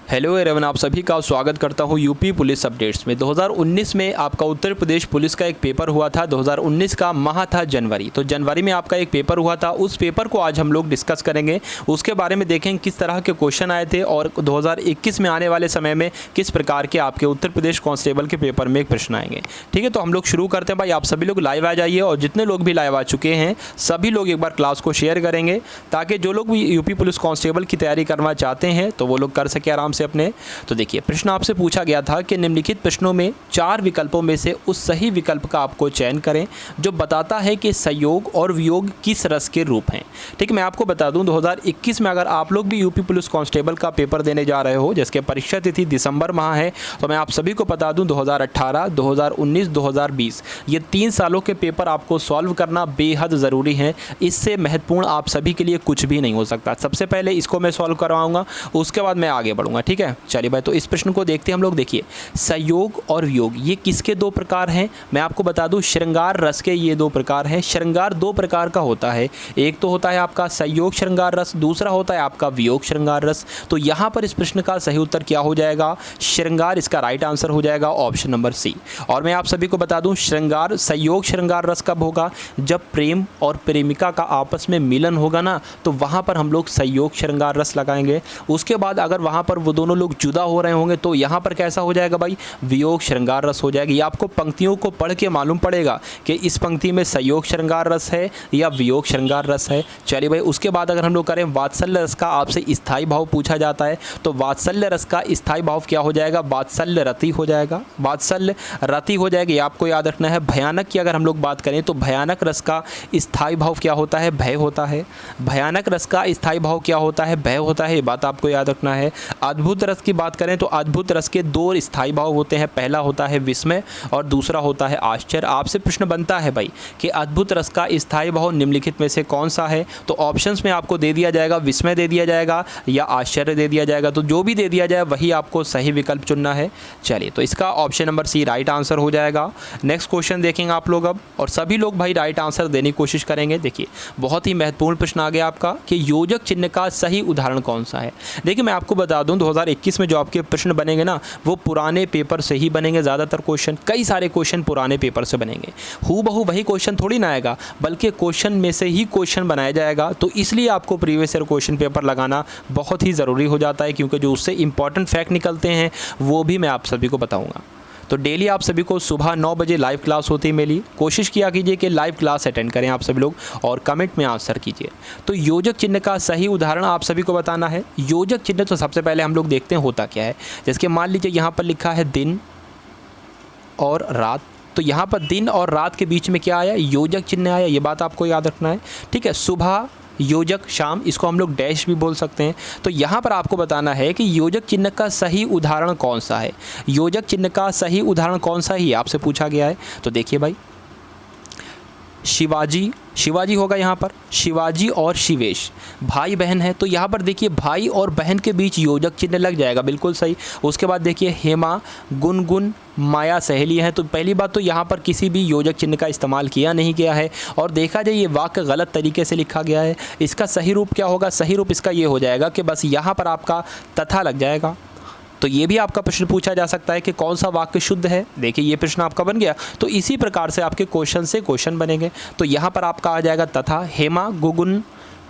Hello everyone, आप सभी का स्वागत करता हूं यूपी पुलिस अपडेट्स में। 2019 में आपका उत्तर प्रदेश पुलिस का एक पेपर हुआ था। 2019 का माह था जनवरी, तो जनवरी में आपका एक पेपर हुआ था। उस पेपर को आज हम लोग डिस्कस करेंगे, उसके बारे में देखेंगे किस तरह के क्वेश्चन आए थे और 2021 में आने वाले समय में किस प्रकार के आपके उत्तर प्रदेश कांस्टेबल के पेपर में एक प्रश्न आएंगे। ठीक है, तो हम लोग शुरू करते हैं। भाई आप सभी लोग लाइव आ जाइए और जितने लोग भी लाइव आ चुके हैं सभी लोग एक बार क्लास को शेयर करेंगे ताकि जो लोग भी यूपी पुलिस कांस्टेबल की तैयारी करना चाहते हैं तो वो लोग कर सके आराम से अपने। तो देखिए, प्रश्न आपसे पूछा गया था कि निम्नलिखित प्रश्नों में 4 विकल्पों में से उस सही विकल्प का आपको चयन करें जो बताता है कि संयोग और वियोग किस रस के रूप हैं। ठीक है, मैं आपको बता दूं 2021 में अगर आप लोग भी यूपी पुलिस कांस्टेबल का पेपर देने जा रहे हो जिसके परीक्षा तिथि दिसंबर माह है, तो मैं आप सभी को बता दूं 2018, 2019, 2020 ये 3 सालों के पेपर आपको सॉल्व करना बेहद ज़रूरी है। इससे महत्वपूर्ण आप सभी के लिए कुछ भी नहीं हो सकता। सबसे पहले इसको मैं सॉल्व करवाऊंगा, उसके बाद मैं आगे बढ़ूंगा। ठीक है, चलिए भाई, तो इस प्रश्न को देखते हैं हम लोग। देखिए, संयोग और वियोग ये किसके 2 प्रकार हैं, मैं आपको बता दूं श्रृंगार रस के ये 2 प्रकार हैं। श्रृंगार 2 प्रकार का होता है, एक तो होता है आपका संयोग श्रृंगार रस, दूसरा होता है आपका वियोग श्रृंगार रस। तो यहाँ पर इस प्रश्न का सही उत्तर क्या हो जाएगा, श्रृंगार। इसका राइट आंसर हो जाएगा ऑप्शन नंबर सी। और मैं आप सभी को बता दूं श्रृंगार संयोग श्रृंगार रस कब होगा, जब प्रेम और प्रेमिका का आपस में मिलन होगा ना, तो वहाँ पर हम लोग संयोग श्रृंगार रस लगाएंगे। उसके बाद अगर वहाँ पर वो दोनों लोग जुदा हो रहे होंगे तो यहाँ पर कैसा हो जाएगा भाई, वियोग श्रृंगार रस हो जाएगी। ये आपको पंक्तियों को पढ़ के मालूम पड़ेगा कि इस पंक्ति में संयोग श्रृंगार रस है या वियोग श्रृंगार रस है। चलिए भाई, उसके बाद अगर हम लोग करें वात्सल्य रस का, आपसे स्थायी भाव पूछा जाता है, तो वात्सल्य रस का स्थायी भाव क्या हो जाएगा, वात्सल्य रति हो जाएगा, वात्सल्य रति हो जाएगी। आपको याद रखना है। भयानक की अगर हम लोग बात करें तो भयानक रस का स्थायी भाव क्या होता है, भय होता है। भयानक रस का स्थायी भाव क्या होता है, भय होता है। ये बात आपको याद रखना है। अद्भुत रस की बात करें तो अद्भुत रस के 2 स्थायी भाव होते हैं, पहला होता है विस्मय और दूसरा होता है आश्चर्य। आपसे प्रश्न बनता है भाई कि अद्भुत रस का स्थायी भाव निम्नलिखित में से कौन सा है, तो ऑप्शंस में आपको दे दिया जाएगा विस्मय दे दिया जाएगा या आश्चर्य दे दिया जाएगा। तो जो भी दे दिया जाए वही आपको सही विकल्प चुनना है। चलिए, तो इसका option number C right answer हो जाएगा। नेक्स्ट क्वेश्चन देखेंगे आप लोग अब, और सभी लोग भाई राइट आंसर देने की कोशिश करेंगे। देखिए, बहुत ही महत्वपूर्ण प्रश्न आ गया आपका कि योजक चिन्ह का सही उदाहरण कौन सा है। देखिए, मैं आपको बता दूं 2021 में जो आपके प्रश्न बनेंगे ना वो पुराने पेपर से ही बनेंगे। ज़्यादातर क्वेश्चन, कई सारे क्वेश्चन पुराने पेपर से बनेंगे। हूबहू वही क्वेश्चन थोड़ी ना आएगा, बल्कि क्वेश्चन में से ही क्वेश्चन बनाया जाएगा। तो इसलिए आपको प्रीवियस ईयर क्वेश्चन पेपर लगाना बहुत ही ज़रूरी हो जाता है, क्योंकि जो उससे इंपॉर्टेंट फैक्ट निकलते हैं वो भी मैं आप सभी को बताऊँगा। तो डेली आप सभी को सुबह 9 बजे लाइव क्लास होती है मेरी। कोशिश किया कीजिए कि लाइव क्लास अटेंड करें आप सभी लोग और कमेंट में आंसर कीजिए। तो योजक चिन्ह का सही उदाहरण आप सभी को बताना है। योजक चिन्ह तो सबसे पहले हम लोग देखते हैं होता क्या है। जैसे कि मान लीजिए यहाँ पर लिखा है दिन और रात, तो यहाँ पर दिन और रात के बीच में क्या आया, योजक चिन्ह आया। ये बात आपको याद रखना है। ठीक है, सुबह योजक शाम, इसको हम लोग डैश भी बोल सकते हैं। तो यहाँ पर आपको बताना है कि योजक चिन्ह का सही उदाहरण कौन सा है। योजक चिन्ह का सही उदाहरण कौन सा ही आपसे पूछा गया है। तो देखिए भाई, शिवाजी, शिवाजी होगा यहाँ पर। शिवाजी और शिवेश भाई बहन है, तो यहाँ पर देखिए भाई और बहन के बीच योजक चिन्ह लग जाएगा, बिल्कुल सही। उसके बाद देखिए हेमा, गुनगुन, माया सहेली है। तो पहली बात तो यहाँ पर किसी भी योजक चिन्ह का इस्तेमाल किया नहीं गया है। और देखा जाए ये वाक्य गलत तरीके से लिखा गया है। इसका सही रूप क्या होगा, सही रूप इसका ये हो जाएगा कि बस यहाँ पर आपका तथा लग जाएगा। तो ये भी आपका प्रश्न पूछा जा सकता है कि कौन सा वाक्य शुद्ध है। देखिए, ये प्रश्न आपका बन गया। तो इसी प्रकार से आपके क्वेश्चन से क्वेश्चन बनेंगे। तो यहाँ पर आपका आ जाएगा तथा, हेमा,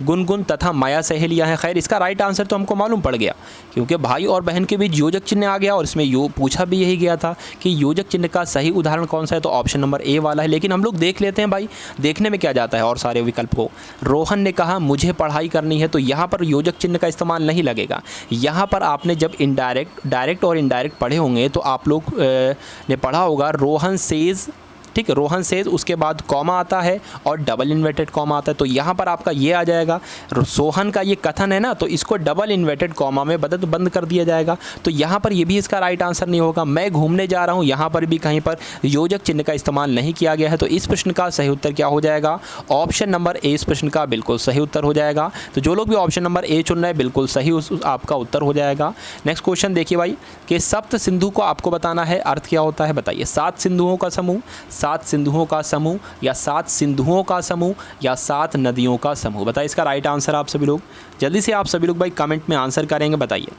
गुनगुन तथा माया सहेलियाँ हैं। खैर, इसका राइट आंसर तो हमको मालूम पड़ गया, क्योंकि भाई और बहन के बीच योजक चिन्ह आ गया और इसमें पूछा भी यही गया था कि योजक चिन्ह का सही उदाहरण कौन सा है। तो ऑप्शन नंबर ए वाला है। लेकिन हम लोग देख लेते हैं भाई, देखने में क्या जाता है और सारे विकल्प को। रोहन ने कहा मुझे पढ़ाई करनी है, तो यहाँ पर योजक चिन्ह का इस्तेमाल नहीं लगेगा। यहाँ पर आपने जब डायरेक्ट और इनडायरेक्ट पढ़े होंगे तो आप लोग ने पढ़ा होगा रोहन सेज। ठीक है, रोहन सेज, उसके बाद कॉमा आता है और डबल इन्वर्टेड कॉमा आता है। तो यहाँ पर आपका ये आ जाएगा, सोहन का ये कथन है ना, तो इसको डबल इन्वर्टेड कॉमा में बंद कर दिया जाएगा। तो यहाँ पर ये भी इसका राइट आंसर नहीं होगा। मैं घूमने जा रहा हूँ, यहाँ पर भी कहीं पर योजक चिन्ह का इस्तेमाल नहीं किया गया है। तो इस प्रश्न का सही उत्तर क्या हो जाएगा, ऑप्शन नंबर ए इस प्रश्न का बिल्कुल सही उत्तर हो जाएगा। तो जो लोग भी ऑप्शन नंबर ए चुन रहे हैं बिल्कुल सही आपका उत्तर हो जाएगा। नेक्स्ट क्वेश्चन देखिए भाई कि सप्त सिंधु को आपको बताना है अर्थ क्या होता है, बताइए। 7 सिंधुओं का समूह, 7 सिंधुओं का समूह या 7 सिंधुओं का समूह या 7 नदियों का समूह, बताइए इसका राइट आंसर। आप सभी लोग जल्दी से आप सभी लोग भाई कमेंट में आंसर करेंगे, बताइए।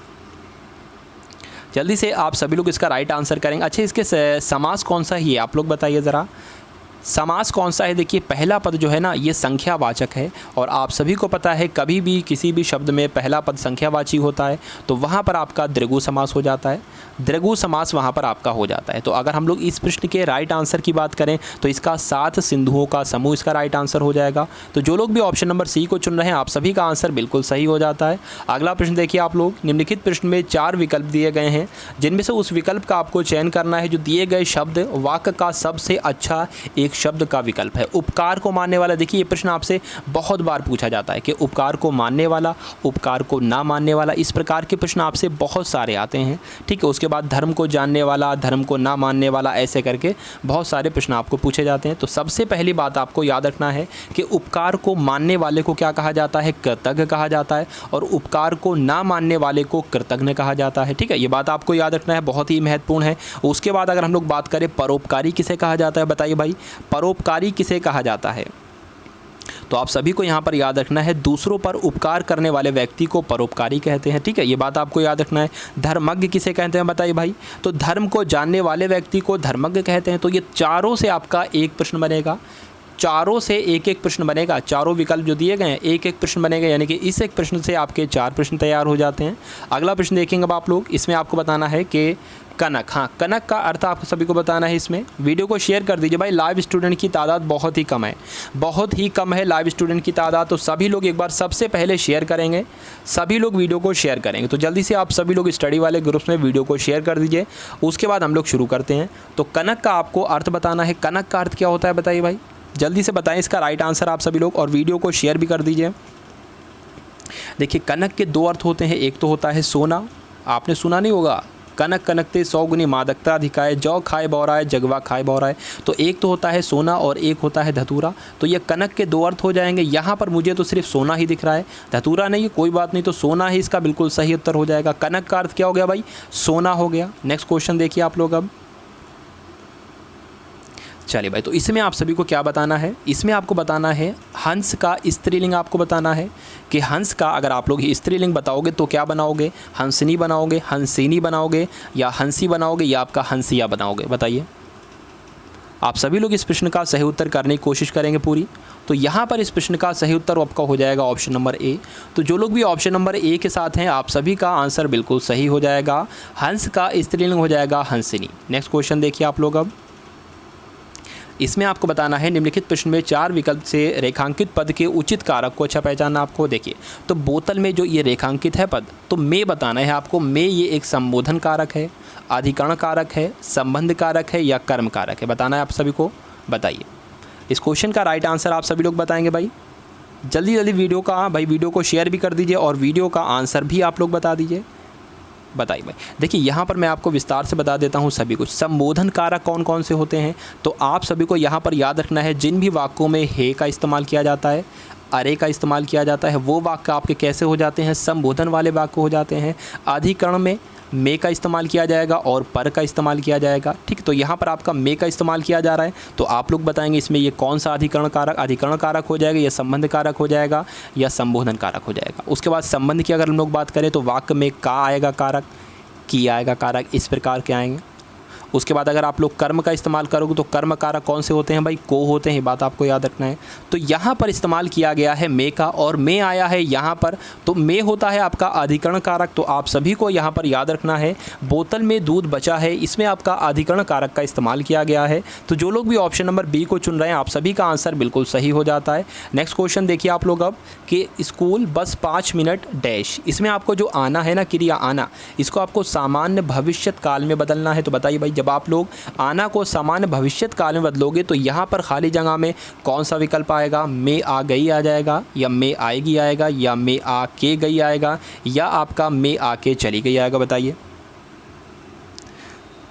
जल्दी से आप सभी लोग इसका राइट आंसर करेंगे। अच्छा, इसके समास कौन सा ही है आप लोग बताइए ज़रा, समास कौन सा है। देखिए पहला पद जो है ना ये संख्यावाचक है, और आप सभी को पता है कभी भी किसी भी शब्द में पहला पद संख्यावाची होता है तो वहाँ पर आपका द्विगु समास हो जाता है, द्विगु समास वहाँ पर आपका हो जाता है। तो अगर हम लोग इस प्रश्न के राइट आंसर की बात करें तो इसका 7 सिंधुओं का समूह इसका राइट आंसर हो जाएगा। तो जो लोग भी ऑप्शन नंबर सी को चुन रहे हैं आप सभी का आंसर बिल्कुल सही हो जाता है। अगला प्रश्न देखिए आप लोग, निम्नलिखित प्रश्न में 4 विकल्प दिए गए हैं जिनमें से उस विकल्प का आपको चयन करना है जो दिए गए शब्द वाक्य का सबसे अच्छा एक शब्द का विकल्प है। उपकार को मानने वाला, देखिए ये प्रश्न आपसे बहुत बार पूछा जाता है कि उपकार को मानने वाला, उपकार को ना मानने वाला, इस प्रकार के प्रश्न आपसे बहुत सारे आते हैं। ठीक है, उसके बाद धर्म को जानने वाला, धर्म को ना मानने वाला, ऐसे करके बहुत सारे प्रश्न आपको पूछे जाते हैं। तो सबसे पहली बात आपको याद रखना है कि उपकार को मानने वाले को क्या कहा जाता है, कृतज्ञ कहा जाता है, और उपकार को ना मानने वाले को कृतज्ञ कहा जाता है। ठीक है, ये बात आपको याद रखना है, बहुत ही महत्वपूर्ण है। उसके बाद अगर हम लोग बात करें परोपकारी किसे कहा जाता है, बताइए भाई परोपकारी किसे कहा जाता है। तो आप सभी को यहाँ पर याद रखना है दूसरों पर उपकार करने वाले व्यक्ति को परोपकारी कहते हैं। ठीक है, ये बात आपको याद रखना है। धर्मज्ञ किसे कहते हैं बताइए भाई, तो धर्म को जानने वाले व्यक्ति को धर्मज्ञ कहते हैं। तो ये चारों से आपका एक प्रश्न बनेगा, चारों से एक एक प्रश्न बनेगा, चारों विकल्प जो दिए गए हैं एक एक प्रश्न बनेगा, यानी कि इस एक प्रश्न से आपके 4 प्रश्न तैयार हो जाते हैं। अगला प्रश्न देखेंगे अब आप लोग, इसमें आपको बताना है कि कनक, हाँ कनक का अर्थ आप सभी को बताना है। इसमें वीडियो को शेयर कर दीजिए भाई, लाइव स्टूडेंट की तादाद बहुत ही कम है, बहुत ही कम है लाइव स्टूडेंट की तादाद। तो सभी लोग एक बार सबसे पहले शेयर करेंगे, सभी लोग वीडियो को शेयर करेंगे। तो जल्दी से आप सभी लोग स्टडी वाले ग्रुप्स में वीडियो को शेयर कर दीजिए, उसके बाद हम लोग शुरू करते हैं। तो कनक का आपको अर्थ बताना है, कनक का अर्थ क्या होता है बताइए भाई, जल्दी से बताएं इसका राइट आंसर आप सभी लोग, और वीडियो को शेयर भी कर दीजिए। देखिए कनक के 2 अर्थ होते हैं, एक तो होता है सोना, आपने सुना नहीं होगा, कनक कनकते 100 गुनी मादकता अधिकाय, जौ खाए बौराए जगवा खाए बौराए। तो एक तो होता है सोना और एक होता है धतूरा। तो ये कनक के 2 अर्थ हो जाएंगे। यहाँ पर मुझे तो सिर्फ सोना ही दिख रहा है, धतूरा नहीं है, कोई बात नहीं, तो सोना ही इसका बिल्कुल सही उत्तर हो जाएगा। कनक का अर्थ क्या हो गया भाई, सोना हो गया। नेक्स्ट क्वेश्चन देखिए आप लोग अब, चलिए भाई, तो इसमें आप सभी को क्या बताना है, इसमें आपको बताना है हंस का स्त्रीलिंग आपको बताना है कि हंस का अगर आप लोग स्त्रीलिंग बताओगे तो क्या बनाओगे, हंसनी बनाओगे, हंसिनी बनाओगे, या हंसी बनाओगे, या आपका हंसिया बनाओगे, बताइए। आप सभी लोग इस प्रश्न का सही उत्तर करने की कोशिश करेंगे पूरी। तो यहाँ पर इस प्रश्न का सही उत्तर आपका हो जाएगा ऑप्शन नंबर ए। तो जो लोग भी ऑप्शन नंबर ए के साथ हैं आप सभी का आंसर बिल्कुल सही हो जाएगा, हंस का स्त्रीलिंग हो जाएगा हंसिनी। नेक्स्ट क्वेश्चन देखिए आप लोग अब, इसमें आपको बताना है निम्नलिखित प्रश्न में 4 विकल्प से रेखांकित पद के उचित कारक को अच्छा पहचानना आपको। देखिए तो बोतल में जो ये रेखांकित है पद, तो में बताना है आपको, में ये एक संबोधन कारक है, अधिकरण कारक है, संबंध कारक है, या कर्म कारक है, बताना है आप सभी को, बताइए। इस क्वेश्चन का राइट आंसर आप सभी लोग बताएंगे भाई, जल्दी जल्दी वीडियो का भाई वीडियो को शेयर भी कर दीजिए और वीडियो का आंसर भी आप लोग बता दीजिए, बताइए भाई। देखिए यहाँ पर मैं आपको विस्तार से बता देता हूँ सभी कुछ। संबोधन कारक कौन कौन से होते हैं, तो आप सभी को यहाँ पर याद रखना है जिन भी वाक्यों में हे का इस्तेमाल किया जाता है, अरे का इस्तेमाल किया जाता है, वो वाक्य आपके कैसे हो जाते हैं, संबोधन वाले वाक्य हो जाते हैं। अधिकरण में मे का इस्तेमाल किया जाएगा और पर का इस्तेमाल किया जाएगा। ठीक, तो यहाँ पर आपका मे का इस्तेमाल किया जा रहा है, तो आप लोग बताएंगे इसमें ये कौन सा अधिकरण कारक हो जाएगा, या संबंध कारक हो जाएगा, या संबोधन कारक हो जाएगा। उसके बाद संबंध की अगर हम लोग बात करें तो वाक्य में का आएगा कारक, की आएगा कारक, इस प्रकार के आएंगे। उसके बाद अगर आप लोग कर्म का इस्तेमाल करोगे तो कर्म कारक कौन से होते हैं भाई, को होते हैं, बात आपको याद रखना है। तो यहाँ पर इस्तेमाल किया गया है मे का, और मे आया है यहाँ पर, तो मे होता है आपका अधिकरण कारक। तो आप सभी को यहाँ पर याद रखना है बोतल में दूध बचा है, इसमें आपका अधिकरण कारक का इस्तेमाल किया गया है। तो जो लोग भी ऑप्शन नंबर बी को चुन रहे हैं आप सभी का आंसर बिल्कुल सही हो जाता है। नेक्स्ट क्वेश्चन देखिए आप लोग अब, कि स्कूल बस 5 मिनट डैश, इसमें आपको जो आना है ना, क्रिया आना, इसको आपको सामान्य भविष्यत काल में बदलना है। तो बताइए भाई, जब आप लोग आना को सामान्य भविष्यत काल में बदलोगे तो यहाँ पर खाली जगह में कौन सा विकल्प आएगा, मैं आ गई आ जाएगा, या मैं आएगी आएगा, या मैं आ के गई आएगा, या आपका मैं आके चली गई आएगा, बताइए।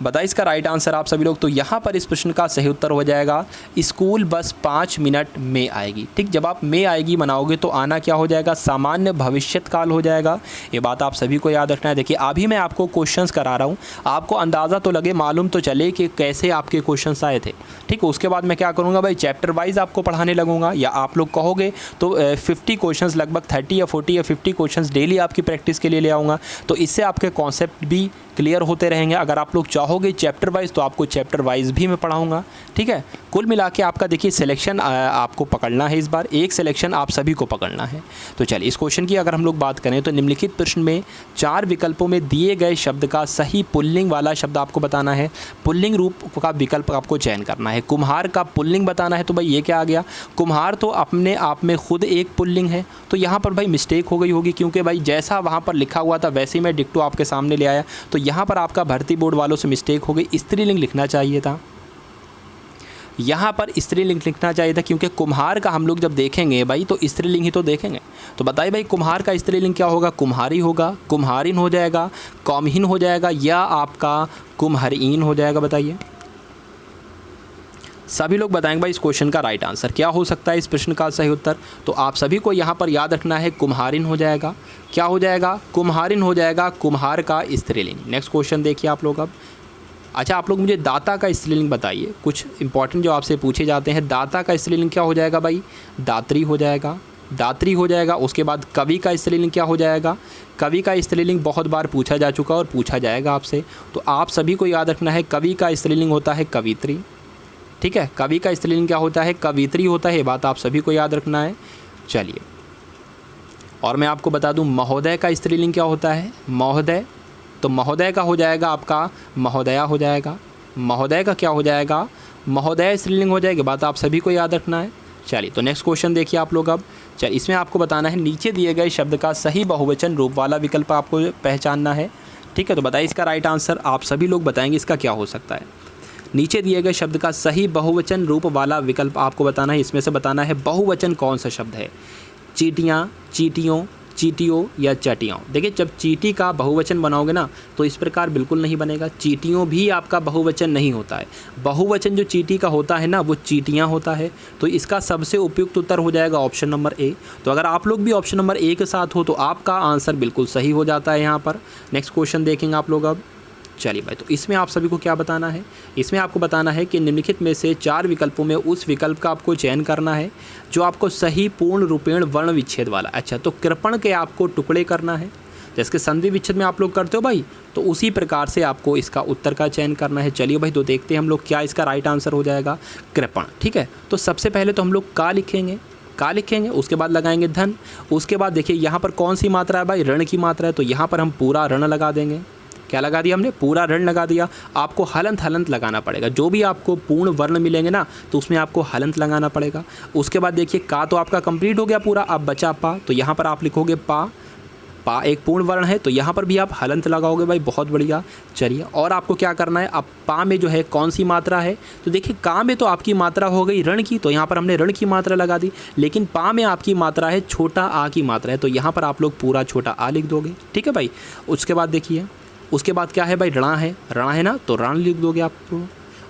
बताइए इसका राइट आंसर आप सभी लोग। तो यहाँ पर इस प्रश्न का सही उत्तर हो जाएगा स्कूल बस 5 मिनट में आएगी। ठीक, जब आप में आएगी बनाओगे तो आना क्या हो जाएगा, सामान्य भविष्यत काल हो जाएगा। ये बात आप सभी को याद रखना है। देखिए अभी मैं आपको क्वेश्चंस करा रहा हूँ, आपको अंदाज़ा तो लगे, मालूम तो चले कि कैसे आपके क्वेश्चंस आए थे। ठीक, उसके बाद मैं क्या करूँगा भाई, चैप्टर वाइज आपको पढ़ाने लगूंगा, या आप लोग कहोगे तो 50 क्वेश्चंस, लगभग 30 या 40 या 50 क्वेश्चंस डेली आपकी प्रैक्टिस के लिए ले आऊँगा। तो इससे आपके कॉन्सेप्ट भी क्लियर होते रहेंगे। अगर आप लोग चाहोगे चैप्टर वाइज तो आपको चैप्टर वाइज भी मैं पढ़ाऊँगा, ठीक है। कुल मिला के आपका देखिए सिलेक्शन आपको पकड़ना है, इस बार एक सिलेक्शन आप सभी को पकड़ना है। तो चलिए इस क्वेश्चन की अगर हम लोग बात करें तो निम्नलिखित प्रश्न में 4 विकल्पों में दिए गए शब्द का सही पुल्लिंग वाला शब्द आपको बताना है। पुल्लिंग रूप का विकल्प आपको चयन करना है। कुम्हार का पुल्लिंग बताना है, तो भाई ये क्या आ गया, कुम्हार तो अपने आप में खुद एक पुल्लिंग है। तो यहाँ पर भाई मिस्टेक हो गई होगी, क्योंकि भाई जैसा वहाँ पर लिखा हुआ था वैसे ही मैं डिक्टो आपके सामने ले आया। तो यहाँ पर आपका भर्ती बोर्ड वालों से मिस्टेक हो गई, स्त्रीलिंग लिखना चाहिए था, यहाँ पर स्त्रीलिंग लिखना चाहिए था, क्योंकि कुम्हार का हम लोग जब देखेंगे भाई तो स्त्रीलिंग ही तो देखेंगे। तो बताइए भाई कुम्हार का स्त्रीलिंग क्या होगा, कुम्हारी होगा, कुम्हारिन हो जाएगा, कौमहीन हो जाएगा, या आपका कुम्हारीन हो जाएगा। बताइए सभी लोग बताएंगे भाई इस क्वेश्चन का राइट आंसर क्या हो सकता है, इस प्रश्न का सही उत्तर। तो आप सभी को यहाँ पर याद रखना है कुम्हारिन हो जाएगा। क्या हो जाएगा, कुम्हारिन हो जाएगा, कुम्हार का स्त्रीलिंग। नेक्स्ट क्वेश्चन देखिए आप लोग अब। अच्छा आप लोग मुझे दाता का स्त्रीलिंग बताइए, कुछ इंपॉर्टेंट जो आपसे पूछे जाते हैं। दाता का स्त्रीलिंग क्या हो जाएगा भाई, दात्री हो जाएगा, दात्री हो जाएगा। उसके बाद कवि का स्त्रीलिंग क्या हो जाएगा, कवि का स्त्रीलिंग बहुत बार पूछा जा चुका और पूछा जाएगा आपसे, तो आप सभी को याद रखना है कवि का स्त्रीलिंग होता है कवित्री, ठीक है। कवि का स्त्रीलिंग क्या होता है, कवित्री होता है, ये बात आप सभी को याद रखना है। चलिए और मैं आपको बता दूं महोदय का स्त्रीलिंग क्या होता है, महोदय। तो महोदय का हो जाएगा आपका महोदया हो जाएगा, महोदय का क्या हो जाएगा, महोदय स्त्रीलिंग हो जाएगी, बात आप सभी को याद रखना है। चलिए तो नेक्स्ट क्वेश्चन देखिए आप लोग अब। चलिए इसमें आपको बताना है नीचे दिए गए शब्द का सही बहुवचन रूप वाला विकल्प आपको पहचानना है, ठीक है। तो बताइए इसका राइट आंसर, आप सभी लोग बताएंगे इसका क्या हो सकता है। नीचे दिए गए शब्द का सही बहुवचन रूप वाला विकल्प आपको बताना है। इसमें से बताना है बहुवचन कौन सा शब्द है, चीटियाँ, चीटियों, चीटियों या चटियों। देखिए जब चीटी का बहुवचन बनाओगे ना तो इस प्रकार बिल्कुल नहीं बनेगा। चीटियों भी आपका बहुवचन नहीं होता है, बहुवचन जो चीटी का होता है ना वो चीटियाँ होता है। तो इसका सबसे उपयुक्त उत्तर हो जाएगा ऑप्शन नंबर ए। तो अगर आप लोग भी ऑप्शन नंबर ए के साथ हो तो आपका आंसर बिल्कुल सही हो जाता है यहाँ पर। नेक्स्ट क्वेश्चन देखेंगे आप लोग अब। चलिए भाई तो इसमें आप सभी को क्या बताना है, इसमें आपको बताना है कि निम्नलिखित में से 4 विकल्पों में उस विकल्प का आपको चयन करना है जो आपको सही पूर्ण रूपेण वर्ण विच्छेद वाला। अच्छा तो कृपण के आपको टुकड़े करना है, जैसे संधि विच्छेद में आप लोग करते हो भाई, तो उसी प्रकार से आपको इसका उत्तर का चयन करना है। चलिए भाई तो देखते हैं हम लोग क्या इसका राइट आंसर हो जाएगा, कृपण, ठीक है। तो सबसे पहले तो हम लोग का लिखेंगे, का लिखेंगे, उसके बाद लगाएंगे धन। उसके बाद देखिए यहाँ पर कौन सी मात्रा है भाई, ऋण की मात्रा है, तो यहाँ पर हम पूरा ऋण लगा देंगे। क्या लगा दिया हमने, पूरा ऋण लगा दिया। आपको हलंत हलंत लगाना पड़ेगा, जो भी आपको पूर्ण वर्ण मिलेंगे ना तो उसमें आपको हलंत लगाना पड़ेगा। उसके बाद देखिए का तो आपका कंप्लीट हो गया पूरा, अब बचा पा, तो यहाँ पर आप लिखोगे पा, पा एक पूर्ण वर्ण है तो यहाँ पर भी आप हलंत लगाओगे भाई, बहुत बढ़िया। चलिए और आपको क्या करना है, अब पा में जो है कौन सी मात्रा है, तो देखिए का में तो आपकी मात्रा हो गई ऋण की, तो यहाँ पर हमने ऋण की मात्रा लगा दी, लेकिन पा में आपकी मात्रा है छोटा आ की मात्रा है, तो यहाँ पर आप लोग पूरा छोटा आ लिख दोगे, ठीक है भाई। उसके बाद देखिए उसके बाद क्या है भाई, ऋणा है, ऋणा है ना तो ऋण लिख दोगे आप।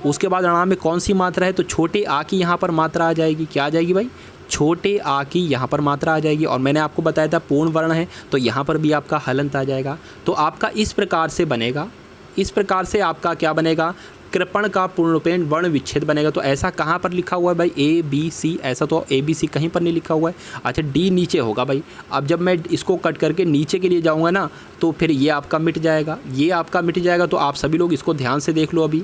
उसके बाद ऋणा में कौन सी मात्रा है, तो छोटे आ की यहाँ पर मात्रा आ जाएगी, क्या आ जाएगी भाई, छोटे आ की यहाँ पर मात्रा आ जाएगी। और मैंने आपको बताया था पूर्ण वर्ण है तो यहाँ पर भी आपका हलंत आ जाएगा। तो आपका इस प्रकार से बनेगा, इस प्रकार से आपका क्या बनेगा, कृपण का पूर्ण रूपेण वर्ण विच्छेद बनेगा। तो ऐसा कहाँ पर लिखा हुआ है भाई, ए बी सी, ऐसा तो ए बी सी कहीं पर नहीं लिखा हुआ है। अच्छा डी नीचे होगा भाई। अब जब मैं इसको कट करके नीचे के लिए जाऊँगा ना तो फिर ये आपका मिट जाएगा, ये आपका मिट जाएगा। तो आप सभी लोग इसको ध्यान से देख लो, अभी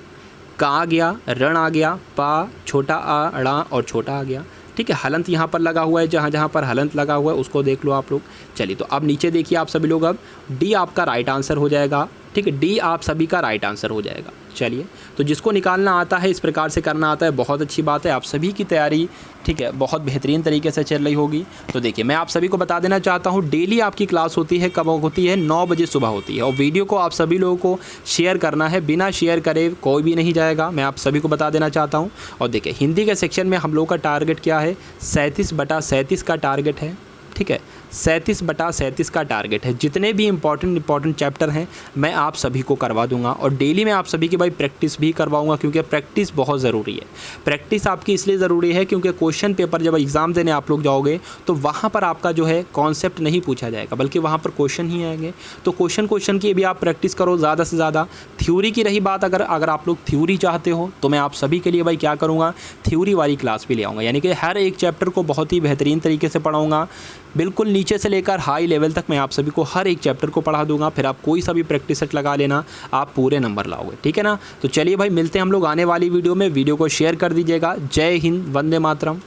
का आ गया, ऋण आ गया, पा, छोटा आ, ड़ा और छोटा आ गया, ठीक है। हलंत यहाँ पर लगा हुआ है, जहाँ जहाँ पर हलंत लगा हुआ है उसको देख लो आप लोग। चलिए तो अब नीचे देखिए आप सभी लोग, अब डी आपका राइट आंसर हो जाएगा, ठीक है, डी आप सभी का राइट आंसर हो जाएगा। चलिए तो जिसको निकालना आता है, इस प्रकार से करना आता है, बहुत अच्छी बात है। आप सभी की तैयारी ठीक है बहुत बेहतरीन तरीके से चल रही होगी। तो देखिए मैं आप सभी को बता देना चाहता हूँ डेली आपकी क्लास होती है, कब होती है, 9 बजे सुबह होती है। और वीडियो को आप सभी लोगों को शेयर करना है, बिना शेयर करे कोई भी नहीं जाएगा, मैं आप सभी को बता देना चाहता हूँ। और देखिए हिंदी के सेक्शन में हम लोग का टारगेट क्या है, 37/37 का टारगेट है, ठीक है, 37/37 का टारगेट है। जितने भी इंपॉर्टेंट चैप्टर हैं मैं आप सभी को करवा दूंगा। और डेली मैं आप सभी की भाई प्रैक्टिस भी करवाऊंगा, क्योंकि प्रैक्टिस बहुत ज़रूरी है। प्रैक्टिस आपकी इसलिए ज़रूरी है क्योंकि क्वेश्चन पेपर जब एग्ज़ाम देने आप लोग जाओगे तो वहाँ पर आपका जो है कॉन्सेप्ट नहीं पूछा जाएगा, बल्कि वहाँ पर क्वेश्चन ही आएंगे। तो क्वेश्चन की भी आप प्रैक्टिस करो ज़्यादा से ज़्यादा। थ्योरी की रही बात, अगर आप लोग थ्योरी चाहते हो तो मैं आप सभी के लिए भाई क्या करूँगा, थ्योरी वाली क्लास भी ले आऊँगा, यानी कि हर एक चैप्टर को बहुत ही बेहतरीन तरीके से पढ़ाऊँगा। बिल्कुल नीचे से लेकर हाई लेवल तक मैं आप सभी को हर एक चैप्टर को पढ़ा दूंगा। फिर आप कोई सा भी प्रैक्टिस सेट लगा लेना, आप पूरे नंबर लाओगे, ठीक है ना। तो चलिए भाई, मिलते हैं हम लोग आने वाली वीडियो में। वीडियो को शेयर कर दीजिएगा। जय हिंद, वंदे मातरम।